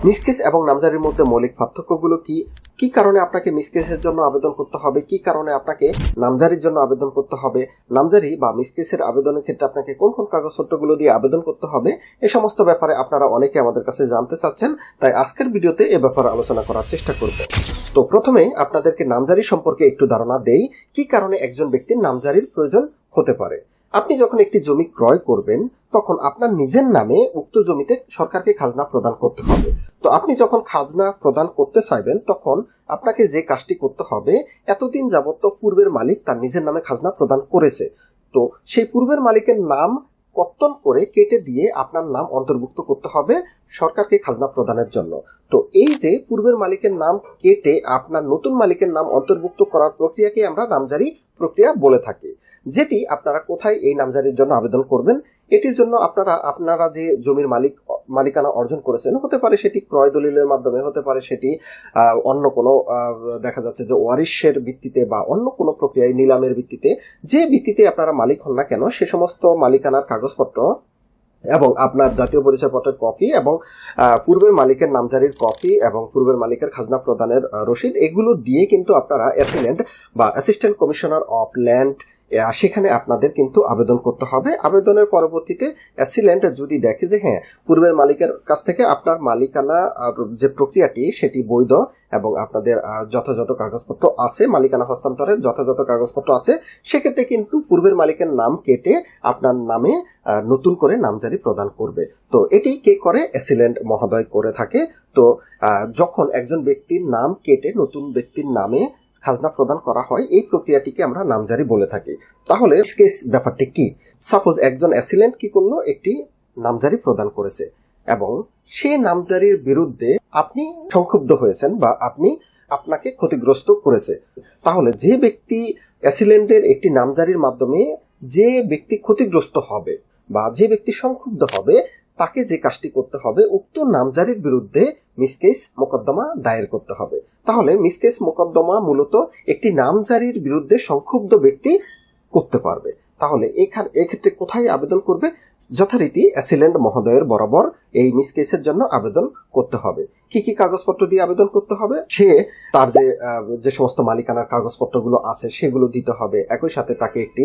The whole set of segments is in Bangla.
মিসকেস এবং নামজারির মধ্যে মৌলিক পার্থক্যগুলো কি, কি কারণে আপনাকে মিসকেসের জন্য আবেদন করতে হবে, কি কারণে আপনাকে নামজারির জন্য আবেদন করতে হবে, নামজারি বা মিসকেসের আবেদনের ক্ষেত্রে আপনাকে কোন কোন কাগজপত্রগুলো দিয়ে আবেদন করতে হবে, এই সমস্ত ব্যাপারে আপনারা অনেকে আমাদের কাছে জানতে চাচ্ছেন। তাই আজকের ভিডিওতে এ ব্যাপারে আলোচনা করার চেষ্টা করব। তো প্রথমে আপনাদেরকে নামজারি সম্পর্কে একটু ধারণা দেই, কি কারণে একজন ব্যক্তির নামজারির প্রয়োজন হতে পারে। আপনি যখন একটি জমি ক্রয় করবেন তখন আপনার নিজের নামে উক্ত জমিতে সরকারকে খাজনা প্রদান করতে হবে। তো আপনি যখন খাজনা প্রদান করতে চাইবেন তখন আপনাকে যে কাজটি করতে হবে, এতদিন যাবত পূর্বের মালিক তার নিজের নামে খাজনা প্রদান করেছে, তো সেই পূর্বের মালিকের নাম কর্তন করে কেটে দিয়ে আপনার নাম অন্তর্ভুক্ত করতে হবে সরকারকে খাজনা প্রদানের জন্য। তো এই যে পূর্বের মালিকের নাম কেটে আপনার নতুন মালিকের নাম অন্তর্ভুক্ত করার প্রক্রিয়াকে আমরা নামজারি প্রক্রিয়া বলে থাকি। যেটি আপনারা কোথায় এই নামজারির জন্য আবেদন করবেন, এটির জন্য আপনারা যে জমির মালিকানা অর্জন করেছেন, হতে পারে সেটি ক্রয় দলিলের মাধ্যমে, হতে পারে সেটি অন্য কোনো দেখা যাচ্ছে যে ওয়ারিশের ভিত্তিতে বা অন্য কোনো প্রক্রিয়ায় নিলামের ভিত্তিতে, যে ভিত্তিতে আপনারা মালিক হন না কেন, সে সমস্ত মালিকানার কাগজপত্র এবং আপনার জাতীয় পরিচয়পত্রের কপি এবং পূর্বের মালিকের নামজারির কপি এবং পূর্বের মালিকের খাজনা প্রদানের রসিদ, এগুলো দিয়ে কিন্তু আপনারা অ্যাসিলেন্ট বা অ্যাসিস্ট্যান্ট কমিশনার অফ ল্যান্ড সেখানে আপনাদের কিন্তু আবেদন করতে হবে। আবেদনের পরবর্তীতে অ্যাসিলেন্ট যদি দেখে যে হ্যাঁ, পূর্বের মালিকের কাছ থেকে আপনার মালিকানা যে প্রক্রিয়াটি সেটি বৈধ এবং আপনাদের যথাযথ কাগজপত্র আছে, মালিকানা হস্তান্তরের যথাযথ কাগজপত্র আছে, সেক্ষেত্রে কিন্তু পূর্বের মালিকের নাম কেটে আপনার নামে নতুন করে নামজারি প্রদান করবে। তো এটি কে করে? অ্যাসিলেন্ট মহোদয় করে থাকে। তো যখন একজন ব্যক্তির নাম কেটে নতুন ব্যক্তির নামে খাজনা প্রদান করা হয়, এই প্রক্রিয়াটিকে আমরা নামজারি বলে থাকি। তাহলে কেস ব্যাপারটি কি? সাপোজ একজন অ্যাসিলেন্ট কি করলো, একটি নামজারি প্রদান করেছে এবং সে নামজারির বিরুদ্ধে আপনি সংক্ষুব্ধ হয়েছেন বা আপনাকে ক্ষতিগ্রস্ত করেছে। তাহলে যে ব্যক্তি অ্যাসিলেন্টের একটি নামজারির মাধ্যমে যে ব্যক্তি ক্ষতিগ্রস্ত হবে বা যে ব্যক্তি সংক্ষুব্ধ হবে, তাকে যে কাজটি করতে হবে, উক্ত নামজারির বিরুদ্ধে মিসকেস মোকদ্দমা দায়ের করতে হবে। তাহলে মিসকেস মোকদ্দমা মূলত একটি নামজারির বিরুদ্ধে সংক্ষুব্ধ ব্যক্তি করতে পারবে। তাহলে এক্ষেত্রে কোথায় আবেদন করবে? যথারীতি অ্যাসিলেন্ট মহোদয়ের বরাবর এই মিসকেসের জন্য আবেদন করতে হবে। কি কি কাগজপত্র দিয়ে আবেদন করতে হবে? সে তার যে সমস্ত মালিকানার কাগজপত্রগুলো আছে সেগুলো দিতে হবে। একই সাথে তাকে একটি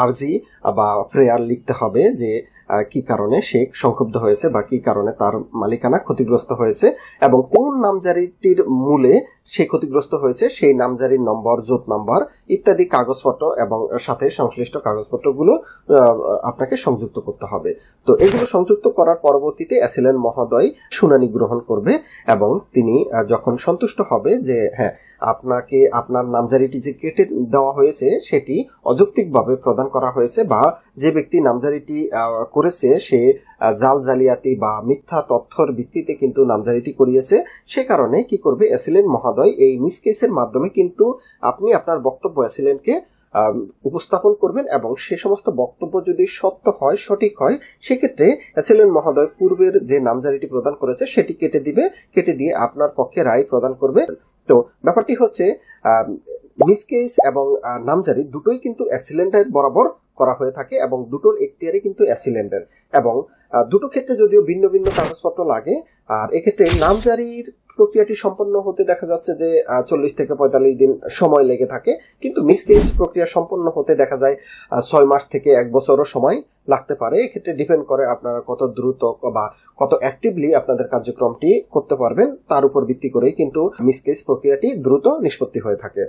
আর্জি বা প্রেয়ার লিখতে হবে যে কি কারণে সে সংক্ষুব্ধ হয়েছে বা কি কারণে তার মালিকানা ক্ষতিগ্রস্ত হয়েছে এবং কোন নামজারিটির মূলে সে ক্ষতিগ্রস্ত হয়েছে, সেই নামজারির নম্বর, জোট নাম্বার ইত্যাদি কাগজপত্র এবং সাথে সংশ্লিষ্ট কাগজপত্রগুলো আপনাকে সংযুক্ত করতে হবে। তো এগুলো সংযুক্ত করার পরবর্তীতে অ্যাসিলেন্ট মহোদয় শুনানি গ্রহণ করবে এবং তিনি যখন সন্তুষ্ট হবে যে হ্যাঁ, আপনাকে আপনার নামজারিটি যে কেটে দেওয়া হয়েছে সেটি অযৌক্তিকভাবে প্রদান করা হয়েছে বা যে ব্যক্তি নামজারিটি করেছে সে জালিয়াতি বা মিথ্যা তথ্যর ভিত্তিতে কিন্তু নামজারিটি করিয়েছে, সে কারণে কি করবে অ্যাসিলেন্ট মহোদয় এই মিসকেসের মাধ্যমে কিন্তু আপনি আপনার বক্তব্য অ্যাসিলেন্টকে উপস্থাপন করবেন এবং সে সমস্ত বক্তব্য যদি সত্য হয়, সঠিক হয়, সেক্ষেত্রে অ্যাসিলেন্ট মহোদয় পূর্বের যে নামজারিটি প্রদান করেছে সেটি কেটে দিয়ে আপনার পক্ষে রায় প্রদান করবে। তো ব্যাপারটি হচ্ছে মিসকেস এবং নামজারি দুটোই কিন্তু অ্যাসিলেন্টের বরাবর করা হয়ে থাকে এবং দুটোর এখতিয়ারে কিন্তু অ্যাসিলেন্টের, এবং দুটো ক্ষেত্রে যদিও ভিন্ন ভিন্ন কাগজপত্র লাগে। আর এক্ষেত্রে নামজারির প্রক্রিয়াটি সম্পন্ন হতে দেখা যাচ্ছে যে 40 থেকে 45 দিন সময় লেগে থাকে, কিন্তু মিসকেস প্রক্রিয়া সম্পন্ন হতে দেখা যায় 6 মাস থেকে 1 বছরও সময় লাগতে পারে। এক্ষেত্রে ডিপেন্ড করে আপনারা কত দ্রুত বা কত অ্যাক্টিভলি আপনাদের কার্যক্রমটি করতে পারবেন, তার উপর ভিত্তি করেই কিন্তু মিসকেস প্রক্রিয়াটি দ্রুত নিষ্পত্তি হয়ে থাকে।